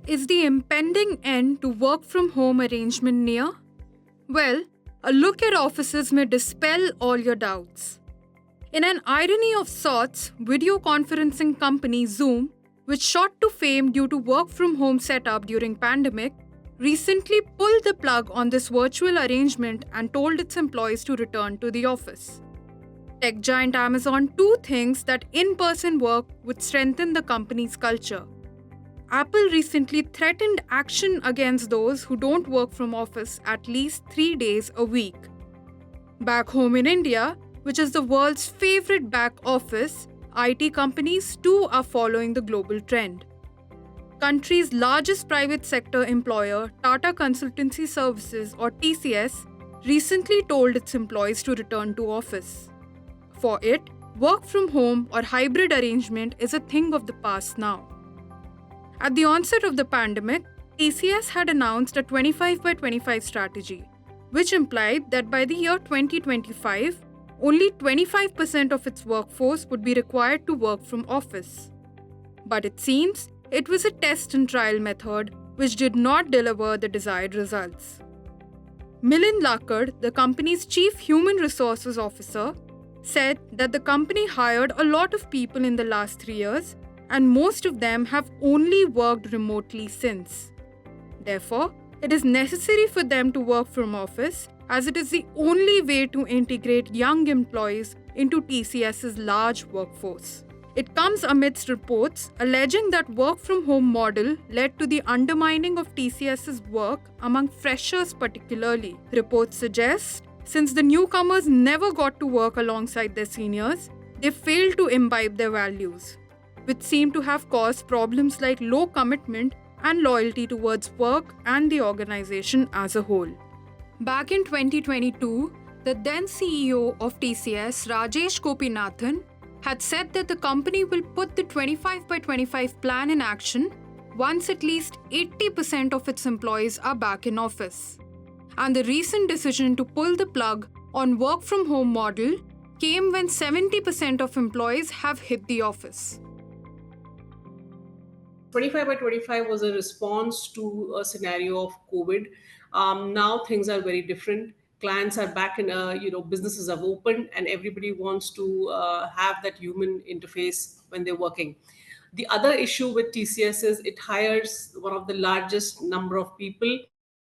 Is the impending end to work from home arrangement near? Well, a look at offices may dispel all your doubts. In an irony of sorts, video conferencing company Zoom, which shot to fame due to work from home setup during pandemic, recently pulled the plug on this virtual arrangement and told its employees to return to the office. Tech giant Amazon too thinks that in-person work would strengthen the company's culture. Apple recently threatened action against those who don't work from office at least 3 days a week. Back home in India, which is the world's favorite back office, IT companies too are following the global trend. Country's largest private sector employer, Tata Consultancy Services or TCS, recently told its employees to return to office. For it, work from home or hybrid arrangement is a thing of the past now. At the onset of the pandemic, TCS had announced a 25 by 25 strategy, which implied that by the year 2025, only 25% of its workforce would be required to work from office. But it seems it was a test and trial method which did not deliver the desired results. Milind Lakad, the company's chief human resources officer, said that the company hired a lot of people in the last 3 years and most of them have only worked remotely since. Therefore, it is necessary for them to work from office as it is the only way to integrate young employees into TCS's large workforce. It comes amidst reports alleging that work from home model led to the undermining of TCS's work among freshers particularly. Reports suggest since the newcomers never got to work alongside their seniors, they failed to imbibe their values, which seem to have caused problems like low commitment and loyalty towards work and the organization as a whole. Back in 2022, the then CEO of TCS, Rajesh Gopinathan, had said that the company will put the 25 by 25 plan in action once at least 80% of its employees are back in office. And the recent decision to pull the plug on work from home model came when 70% of employees have hit the office. 25 by 25 was a response to a scenario of COVID. Now things are very different. Clients are back in, businesses have opened and everybody wants to have that human interface when they're working. The other issue with TCS is it hires one of the largest number of people,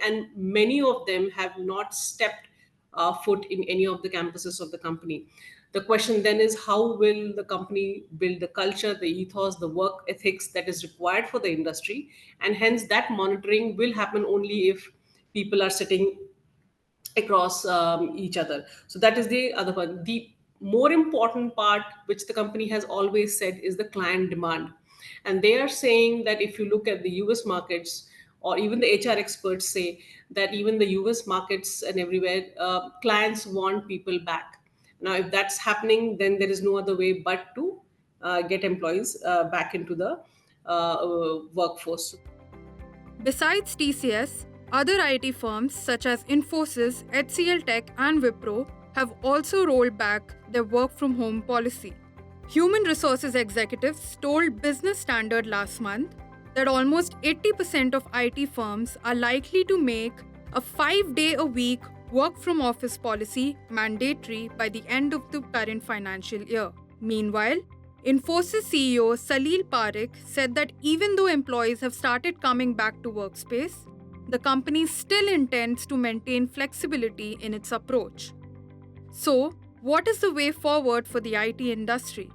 and many of them have not stepped foot in any of the campuses of the company. The question then is how will the company build the culture, the ethos, the work ethics that is required for the industry? And hence, that monitoring will happen only if people are sitting across each other. So that is the other one. The more important part, which the company has always said, is the client demand. And they are saying that if you look at the US markets, or even the HR experts say that even the US markets and everywhere, clients want people back. Now, if that's happening, then there is no other way but to get employees back into the workforce. Besides TCS, other IT firms such as Infosys, HCL Tech, and Wipro have also rolled back their work from home policy. Human resources executives told Business Standard last month that almost 80% of IT firms are likely to make a 5-day-a-week work from office policy mandatory by the end of the current financial year. Meanwhile, Infosys CEO Salil Parekh said that even though employees have started coming back to workspace, the company still intends to maintain flexibility in its approach. So, what is the way forward for the IT industry?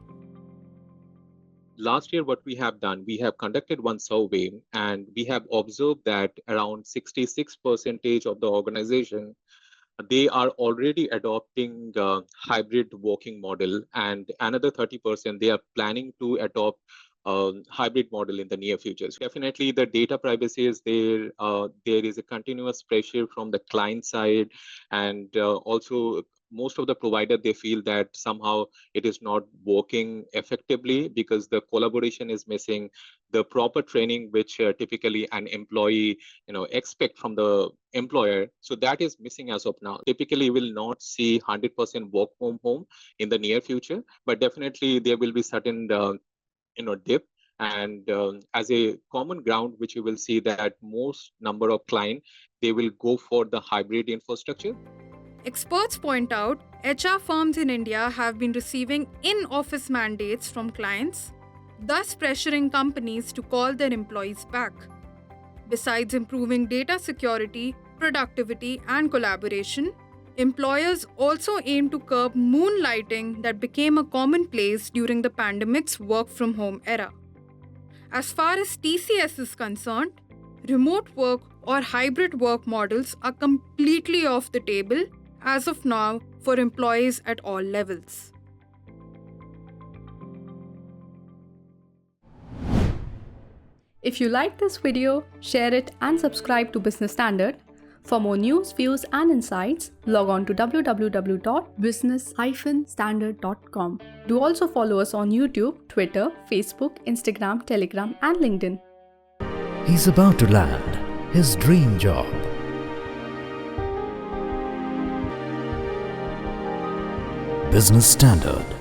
Last year, what we have done, we have conducted one survey and we have observed that around 66% of the organization, they are already adopting hybrid working model, and another 30% they are planning to adopt hybrid model in the near future. So definitely the data privacy is there. There is a continuous pressure from the client side, and also most of the provider, they feel that somehow it is not working effectively because the collaboration is missing, the proper training which typically an employee expect from the employer, so that is missing as of now. Typically will not see 100% work from home in the near future, but definitely there will be certain dip, And as a common ground, which you will see that most number of clients, they will go for the hybrid infrastructure. Experts point out HR firms in India have been receiving in office mandates from clients, thus pressuring companies to call their employees back. Besides improving data security, productivity, and collaboration, employers also aim to curb moonlighting that became a commonplace during the pandemic's work from home era. As far as TCS is concerned, remote work or hybrid work models are completely off the table as of now for employees at all levels. If you like this video, share it and subscribe to Business Standard. For more news, views and insights, log on to www.business-standard.com. Do also follow us on YouTube, Twitter, Facebook, Instagram, Telegram and LinkedIn. He's about to land his dream job. Business Standard.